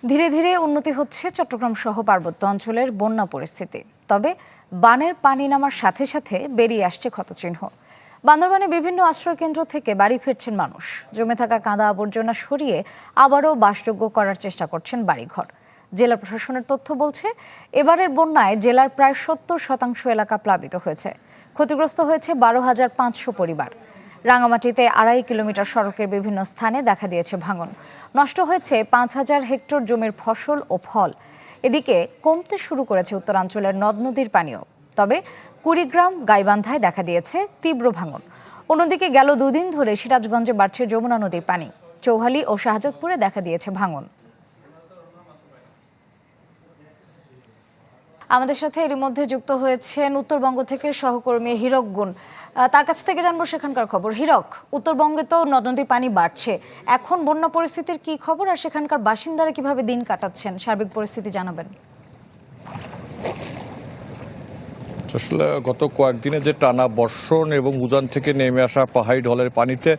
ধীরে ধীরে উন্নতি হচ্ছে চট্টগ্রাম সহ পার্বত্য অঞ্চলের বন্যা পরিস্থিতি। তবে বানের পানি নামার সাথে সাথে বেরিয়ে আসছে ক্ষতচিহ্ন। বান্দরবানে বিভিন্ন আশ্রয়কেন্দ্র থেকে বাড়ি ফিরছেন মানুষ। জমে থাকা কাদা আবর্জনা সরিয়ে আবারও বাসযোগ্য করার চেষ্টা করছেন বাড়িঘর। জেলা প্রশাসনের তথ্য বলছে, এবারের বন্যায় জেলার প্রায় ৭০% এলাকা প্লাবিত হয়েছে। ক্ষতিগ্রস্ত হয়েছে ১২,৫০০ পরিবার। রাঙামাটিতে ২.৫ কিলোমিটার সড়কের বিভিন্ন স্থানে দেখা দিয়েছে ভাঙন। নষ্ট হয়েছে ৫,০০০ হেক্টর জমির ফসল ও ফল। এদিকে কমতে শুরু করেছে উত্তরাঞ্চলের নদ নদীর পানিও। তবে কুড়িগ্রাম গাইবান্ধায় দেখা দিয়েছে তীব্র ভাঙন। অন্যদিকে গেল দুদিন ধরে সিরাজগঞ্জে বাড়ছে যমুনা নদীর পানি। চৌহালি ও শাহজাদপুরে দেখা দিয়েছে ভাঙন। আমাদের সাথে এর মধ্যে যুক্ত হয়েছেন উত্তরবঙ্গ থেকে সহকর্মী হীরক গুণ। তার কাছ থেকে জানবো সেখানকার খবর। হীরক, উত্তরবঙ্গে তো নদ নদীর পানি বাড়ছে, এখন বন্যা পরিস্থিতির কি খবর আর সেখানকার বাসিন্দারা কিভাবে দিন কাটাচ্ছেন, সার্বিক পরিস্থিতি জানাবেন। আসলে গত কয়েকদিনে যে টানা বর্ষণ এবং উজান থেকে নেমে আসা পাহাড়ি ঢলের পানিতে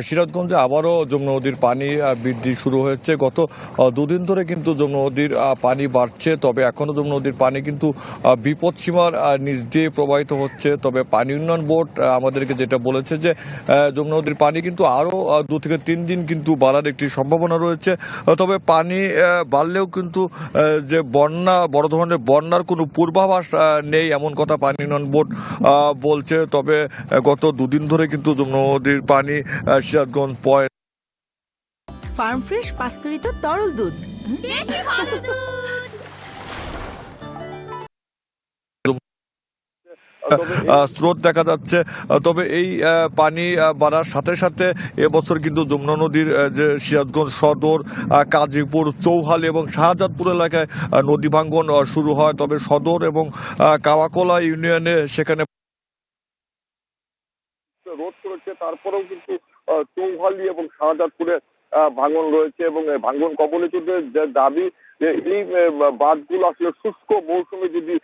সিরাজগঞ্জে আবারও যমুনা নদীর পানি বৃদ্ধি শুরু হয়েছে। গত দুদিন ধরে কিন্তু যমুনা নদীর পানি বাড়ছে, তবে এখনও যমুনা নদীর পানি কিন্তু বিপদসীমার নিচ দিয়ে প্রবাহিত হচ্ছে। তবে পানি উন্নয়ন বোর্ড আমাদেরকে যেটা বলেছে যে যমুনা নদীর পানি কিন্তু আরও 2 থেকে 3 দিন কিন্তু বাড়ার একটি সম্ভাবনা রয়েছে। তবে পানি বাড়লেও কিন্তু যে বড় ধরনের বন্যার কোনো পূর্বাভাস নেই এমন কথা পানি উন্নয়ন বোর্ড বলছে। তবে গত দুদিন ধরে কিন্তু যমুনা নদীর পানি সিরাজগঞ্জ পয়েন্ট ফার্ম ফ্রেশ পাস্তুরিত তরল দুধ, বেশি ভালো দুধ। স্রোত দেখা যাচ্ছে। তবে এই পানি বাড়ার সাথে সাথে এবছর কিন্তু যমুনা নদীর যে সিরাজগঞ্জ সদর, কাজীপুর, চৌহালি এবং শাহজাদপুর এলাকায় নদী ভাঙ্গন শুরু হয়। তবে সদর এবং কাওয়াকোলা ইউনিয়নে সেখানে রোধ করেছে, তারপরেও কিন্তু চৌহালি এবং শাহজাদপুরে ভাঙন রয়েছে এবং ভাঙন কবলিতদের দাবি যে এই বাঁধগুলো আসলে শুষ্ক মৌসুমে যদি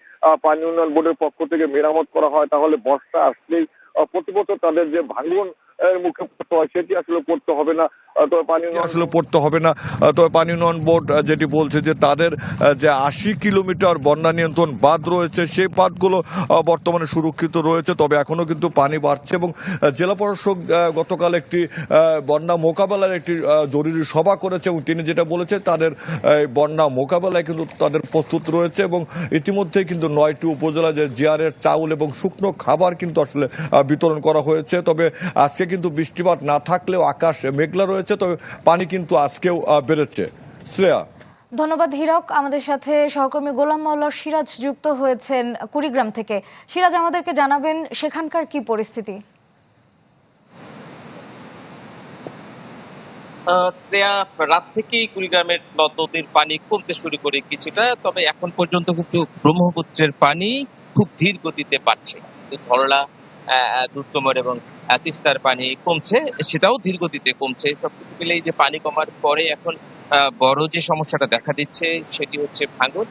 পানি উন্নয়ন বোর্ডের পক্ষ থেকে মেরামত করা হয় তাহলে বর্ষা আসলেই প্রতি বছর তাদের যে ভাঙন মুখে পড়তে হয় সেটি আসলে পড়তে হবে না। তবে পানি উন্নয়ন বোর্ড যেটি বলছে যে তাদের যে ৮০ কিলোমিটার বন্যা নিয়ন্ত্রণ বাঁধ রয়েছে সেই বাঁধগুলো বর্তমানে সুরক্ষিত রয়েছে। তবে এখনো কিন্তু পানি বাড়ছে এবং জেলা প্রশাসক গতকাল একটি বন্যা মোকাবেলার একটি জরুরি সভা করেছে এবং তিনি যেটা বলেছে তাদের বন্যা মোকাবেলায় কিন্তু তাদের প্রস্তুত রয়েছে এবং ইতিমধ্যেই কিন্তু 9টি উপজেলা যে জিআরের চাউল এবং শুকনো খাবার কিন্তু আসলে বিতরণ করা হয়েছে। তবে আজকে কিন্তু বৃষ্টিপাত না থাকলেও আকাশ মেঘলা রয়েছে, তবে পানি কিন্তু আজকেও বেড়েছে। শ্রেয়া, ধন্যবাদ হীরক। আমাদের সাথে সহকর্মী গোলাম মাওলা সিরাজ যুক্ত হয়েছেন কুড়িগ্রাম থেকে। সিরাজ, আমাদেরকে জানাবেন সেখানকার কি পরিস্থিতি। শ্রেয়া, রাত থেকেই কুড়িগ্রামের নদ নদীর পানি কমতে শুরু করে কিছুটা, তবে এখন পর্যন্ত কিন্তু ব্রহ্মপুত্রের পানি খুব ধীর গতিতে বাড়ছে। ধরলা, দুধকুমার এবং তিস্তার পানি কমছে, সেটাও ধীর গতিতে কমছে। সবকিছু মিলে এই যে পানি কমার পরে এখন বড় যে সমস্যাটা দেখা দিচ্ছে সেটি হচ্ছে ভাঙন।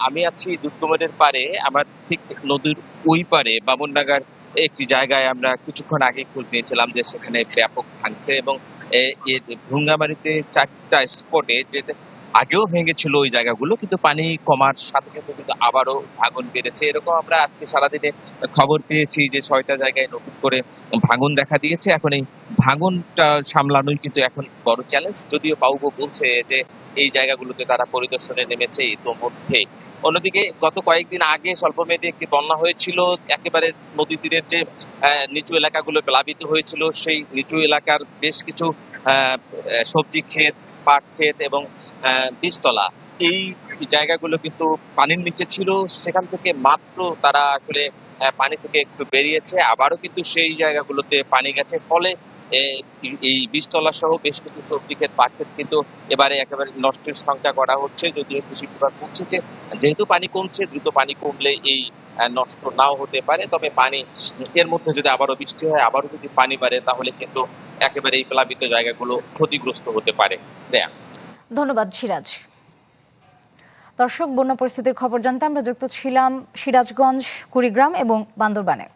আমি আছি দুধকুমারের পারে, আমার ঠিক নদীর ওই পারে বামনডাঙ্গার একটি জায়গায় আমরা কিছুক্ষণ আগে খোঁজ নিয়েছিলাম যে সেখানে ব্যাপক ভাঙছে এবং ভুঙ্গামারিতে 4টা স্পটে যেটা আগেও ভেঙেছিল ওই জায়গাগুলো, কিন্তু পানি কমার সাথে সাথে কিন্তু আবারও ভাঙন বেড়েছে। এরকম আমরা আজকে সারাদিনে খবর পেয়েছি যে 6টা জায়গায় নতুন করে ভাঙন দেখা দিয়েছে। এখন এই ভাঙনটা সামলানোই কিন্তু এখন বড় চ্যালেঞ্জ, যদিও পাউবো বলছে যে এই জায়গাগুলোতে তারা পরিদর্শনে নেমেছে ইতোমধ্যে। অন্যদিকে গত কয়েকদিন আগে স্বল্পমেয়াদী একটি বন্যা হয়েছিল, একেবারে নদী তীরের যে নিচু এলাকাগুলো প্লাবিত হয়েছিল, সেই নিচু এলাকার বেশ কিছু সবজি ক্ষেত, পাট ক্ষেত এবং বীজতলা, এই জায়গাগুলো কিন্তু পানির নিচে ছিল। সেখান থেকে মাত্র তারা আসলে পানি থেকে একটু বেরিয়েছে, আবারও কিন্তু সেই জায়গাগুলোতে পানি গেছে। ফলে এই বীজতলা সহ বেশ কিছু সবজি ক্ষেত, পাট ক্ষেত কিন্তু এবারে একেবারে নষ্টের সংখ্যা করা হচ্ছে। যদিও কৃষি বিভাগ বলছে যে যেহেতু পানি কমছে, দ্রুত পানি কমলে এই নষ্ট নাও হতে পারে। তবে পানি এর মধ্যে যদি আবারও বৃষ্টি হয়, আবারও যদি পানি বাড়ে, তাহলে কিন্তু একেবারে এই প্লাবিত জায়গাগুলো ক্ষতিগ্রস্ত হতে পারে। ধন্যবাদ সিরাজ। দর্শক, বন্যা পরিস্থিতির খবর জানতে আমরা যুক্ত ছিলাম সিরাজগঞ্জ, কুড়িগ্রাম এবং বান্দরবানে।